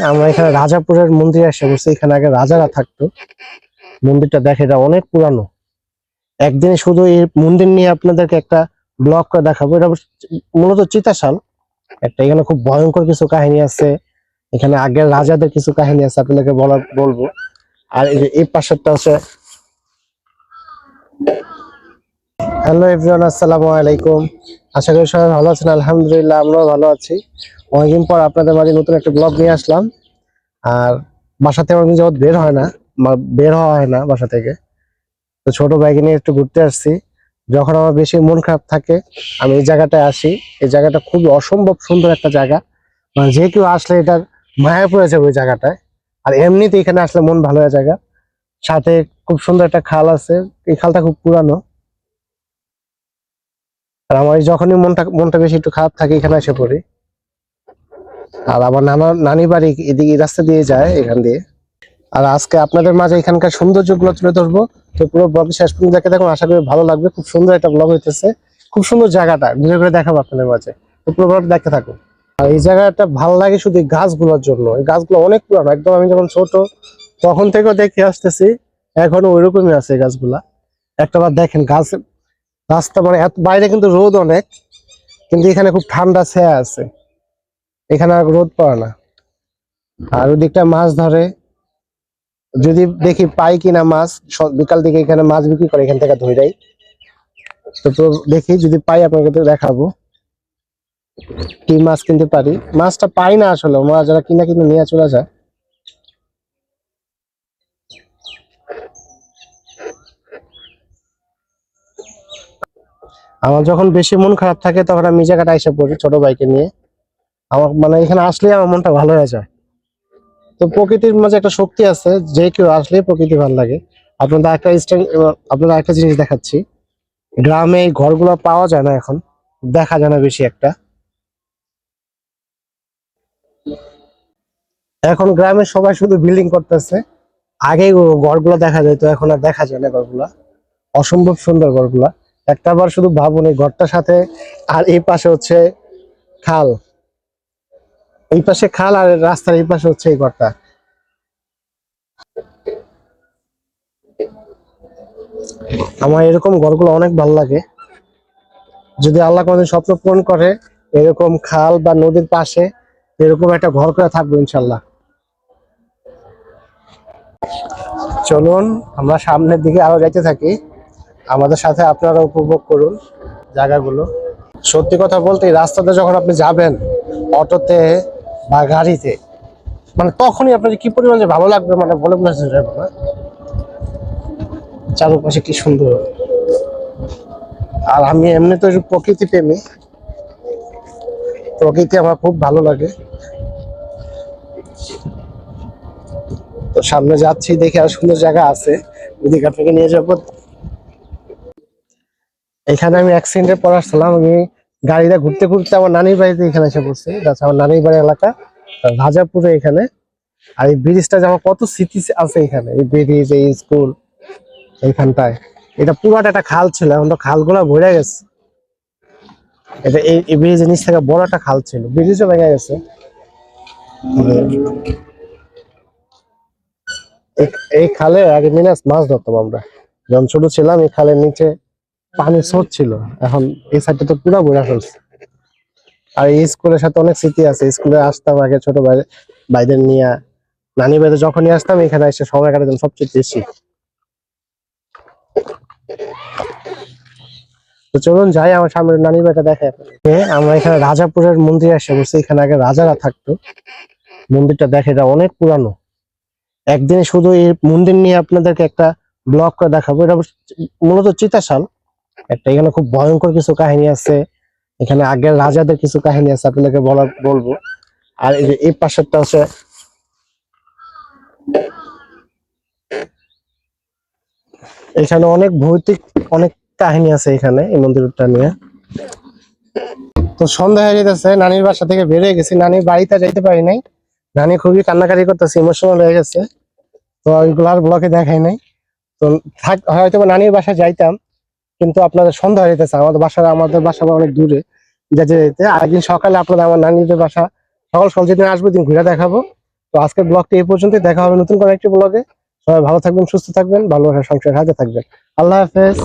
আমরা এখানে রাজাপুরের মন্দিরে এসে বসে। এখানে আগে রাজারা থাকতো। মন্দিরটা দেখে এটা অনেক পুরানো। একদিন শুধু এই মন্দির নিয়ে আপনাদেরকে একটা ব্লগ করে দেখাবো। এটা মূলত চিতাশাল একটা। এখানে খুব ভয়ঙ্কর কিছু কাহিনী আছে। এখানে আগের রাজাদের কিছু কাহিনী আছে, আপনাদেরকে বলবো। আর এই পাশেরটা হচ্ছে। হ্যালো এভরিওয়ান, আসসালামু আলাইকুম। আশা করি সবাই ভালো আছেন। আলহামদুলিল্লাহ আমরাও ভালো আছি। অনেকদিন পর আপনাদের মাঝে নতুন একটা ব্লগ নিয়ে আসলাম। আর বাসা থেকে অনেকদিন যাবত বের হওয়া হয় না বাসা থেকে। তো ছোট ভাইকে নিয়ে একটু ঘুরতে আসছি। যখন আমার বেশি মন খারাপ থাকে আমি এই জায়গাটায় আসি। এই জায়গাটা খুব অসম্ভব সুন্দর একটা জায়গা। মানে যে কেউ আসলে এটার মায়া পড়ে যাবে ওই জায়গাটায়। আর এমনিতে এখানে আসলে মন ভালো হয়ে জায়গা। সাথে খুব সুন্দর একটা খাল আছে। এই খালটা খুব পুরানো। আর আমার যখনই মনটা বেশি একটু খারাপ থাকে এখানে এসে পড়ি। আর আমার নানি বাড়ি এদিকে এই রাস্তা দিয়ে যায়, এখান দিয়ে। আর আজকে আপনাদের মাঝে এখানকার সৌন্দর্যগুলো তুলে ধরবো। তো পুরো ব্লগ শেষ পর্যন্ত দেখে দেখুন, আশা করি ভালো লাগবে। খুব সুন্দর একটা ব্লগ হইতেছে। খুব সুন্দর জায়গাটা ঘুরে ঘুরে দেখাবো আপনাদের মাঝে। তো পুরো ব্লগ দেখতে থাকুন। আর এই জায়গাটা ভালো লাগে শুধু এই গাছগুলোর জন্য। এই গাছগুলো অনেক পুরানো, একদম আমি যখন ছোট তখন থেকেও দেখে আসতেছি, এখনো ওইরকমই আছে এই গাছগুলা। একটা বার দেখেন গাছ, রাস্তা মানে বাইরে কিন্তু রোদ অনেক, কিন্তু এখানে খুব ঠান্ডা ছায়া আছে। এখানে আর রোদ পড়ে না। আর ওদিকটা মাছ ধরে, যদি দেখি পাই কিনা মাছ। বিকাল দিকে এখানে মাছ বিক্রি করে, এখান থেকে ধরেই। তো দেখি যদি পাই আপনাকে তো দেখাবো কি মাছ কিনতে পারি। মাছটা পাই না আসলে, ওরা যারা কিনা কিনে নিয়ে চলে যায়। আমার যখন বেশি মন খারাপ থাকে তখন আমি এই জায়গাটা এসে পড়ি ছোট ভাইকে নিয়ে। আমার মানে এখানে আসলে আমার মনটা ভালো হয়ে যায়। তো প্রকৃতির মাঝে একটা শক্তি আছে, যে কেউ আসলে প্রকৃতি ভালো লাগে। আপনাদের একটা জিনিস দেখাচ্ছি। গ্রামে এই ঘরগুলো পাওয়া যায় না এখন, দেখা যায় না বেশি একটা। এখন গ্রামে সবাই শুধু বিল্ডিং করতেছে। আগে ঘরগুলো দেখা যায়, তো এখন আর দেখা যায় না ঘরগুলা। অসম্ভব সুন্দর ঘরগুলা। একটা বার শুধু ভাবুন এই ঘরটার সাথে। আর এই পাশে হচ্ছে খাল। এই পাশে খাল আর রাস্তার এই পাশে হচ্ছে এই ঘরটা। আমার এরকম ঘরগুলো অনেক ভালো লাগে। যদি আল্লাহ কোনোদিন স্বপ্ন পূরণ করে, এরকম খাল বা নদীর পাশে এরকম একটা ঘর করে থাকবো ইনশাল্লাহ। চলুন আমরা সামনের দিকে আরো যাইতে থাকি। আমাদের সাথে আপনারা উপভোগ করুন জায়গাগুলো। সত্যি কথা বলতে এই রাস্তাতে যখন আপনি যাবেন অটোতে বা গাড়িতে, মানে তখনই আপনার কি পরিমাণ যে ভালো লাগবে, মানে বলে বোঝাতে যাবে না। চারপাশে কি সুন্দর। আর আমি এমনি তো প্রকৃতি প্রেমী। প্রকৃতি আমার খুব ভালো লাগে। তো সামনে যাচ্ছি, দেখে আর সুন্দর জায়গা আছে, ওইদিকে আপনাকে নিয়ে যাবো। এখানে আমি অ্যাক্সিডেন্টে পর আসছিলাম। আমি গাড়িটা ঘুরতে ঘুরতে আমার নানির বাড়িতে এখানে এসে পড়ছি। আমার নানির বাড়ি এলাকা রাজাপুরে এখানে। আর এই ব্রিজটা যে আমার কত স্মৃতি আছে এখানে। এই ব্রিজ, এই স্কুল এইখানটায়। এটা পুরাটা একটা খাল ছিল, এখন তো খালগুলা ভরে গেছে। এটা এই ব্রিজের নিচ থেকে বড় একটা খাল ছিল, ব্রিজও ভেঙে গেছে। এই খালে আগে মিনাস মাছ ধরতাম আমরা যখন ছোট ছিলাম। এই খালের নিচে পানি স্রোত ছিল। এখন এই সাইডটা তো পুরো ভরে ফেলছে। আর এই স্কুলের সাথে অনেক স্মৃতি আছে। স্কুলে আসতাম আগে ছোট ভাইদের নিয়ে। নানি বাড়িতে যখনই আসতাম এখানে এসে সময় কাটাতাম সবচেয়ে বেশি। তো চলুন যাই, আমার সামনে নানির বাড়িটা দেখে আপনাকে। আমরা এখানে রাজাপুরের মন্দিরে এসে বসে। এখানে আগে রাজারা থাকতো। মন্দিরটা দেখে এটা অনেক পুরানো। একদিন শুধু এই মন্দির নিয়ে আপনাদেরকে একটা ব্লগ করে দেখাবো। এটা মূলত চিতাশাল একটা। এখানে খুব ভয়ঙ্কর কিছু কাহিনী আছে। এখানে আগের রাজাদের কিছু কাহিনী আছে, আপনাদেরকে বলবো। আর এই পাশেরটা হচ্ছে। এখানে অনেক ভৌতিক অনেক কাহিনী আছে এখানে এই মন্দিরটা নিয়ে। তো সন্ধ্যা হয়ে যেতেছে, নানির বাসা থেকে বেরিয়ে গেছি। নানির বাড়িতে যাইতে পারি নাই। নানি খুবই কান্নাকাটি করতেছে, ইমোশনাল হয়ে গেছে। তো ওইগুলো আর ব্লকে দেখাই নাই। তো হয়তো নানির বাসায় যাইতাম, কিন্তু আপনাদের সন্ধ্যা হয়ে যেতেছে। আমাদের বাসা অনেক দূরে যেতে যেতে। আরেকদিন সকালে আপনাদের আমার নানিদের বাসা সকাল সকাল যেদিন আসবো দিন ঘুরে দেখাবো। তো আজকের ব্লগটি এই পর্যন্তই, দেখা হবে নতুন কোনো একটি ব্লগে। সবাই ভালো থাকবেন, সুস্থ থাকবেন, ভালোবাসার সংসারের হাতে থাকবেন। আল্লাহ হাফেজ।